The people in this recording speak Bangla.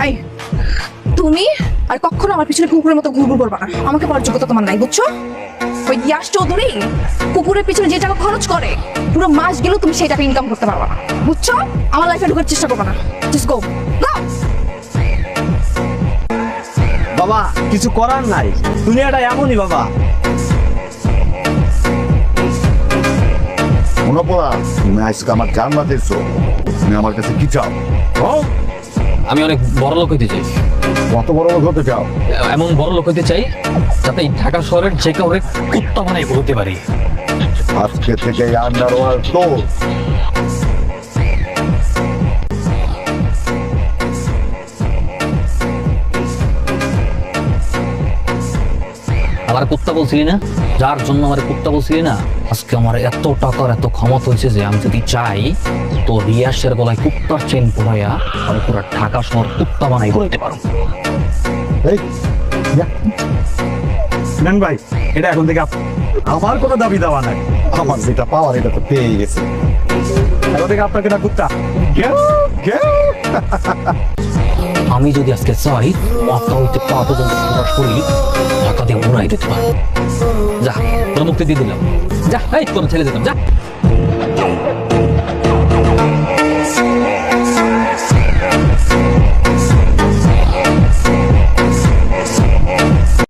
এই তুমি আর কখনো আমার পিছনে কুকুরের মতো ঘুরঘুর করবা না। আমাকে পাওয়ার যোগ্যতা তোমার নাই, বুঝছো? ওই ইয়াশ চৌধুরী কুকুরের পিছনে যে টাকা খরচ করে পুরো মাস গেলেও তুমি সেই টাকা ইনকাম করতে পারবা না, বুঝছো? আমার লাইফে ঢোকার চেষ্টা করবা না। জাস্ট গো গো। বাবা কিছু করার নাই, দুনিয়াটা এমনই বাবা। মনে পড়া তুমি আজকে আমার জান বাঁচিয়েছো, তুমি আমার কাছে কি চাও? আমি অনেক বড় লোক হইতে চাই। কত বড় লোক হতে চাও? এমন বড় লোক হইতে চাই যাতে এই ঢাকা শহরের যে কাউরে কুত্তা বানাই বলতে পারি। আজকে থেকে আন্ডারওয়ার্ল্ড তো আমার কুত্তা বলছিলি না, যার জন্য আমার কুত্তা বলছিলি না, আজকে আমার এত টাকার এত ক্ষমতা হয়েছে যে আমি যদি চাই তো রিয়াসের গলায় কুত্তার চেন পড়াইয়া আমি পুরো ঢাকা শহর কুত্তা বানাই বলতে পারো। এই নেন ভাই, এটা এখন থেকে আমার কোনো দাবি দাওয়া নাই। আমার যেটা পাওয়ার এটা তো পেয়ে গেছে। এখন থেকে আপনাকে না কুত্তা গেউ, গেউ। আমি যদি আজকে চাই মাথা হইতে পা পর্যন্ত পুরো শরীর ঢাকা দিয়ে উড়াই দিতে পারো। যা তোর মুক্তি দিয়ে দিলাম, যা এই তোর ছেড়ে দিলাম, যা।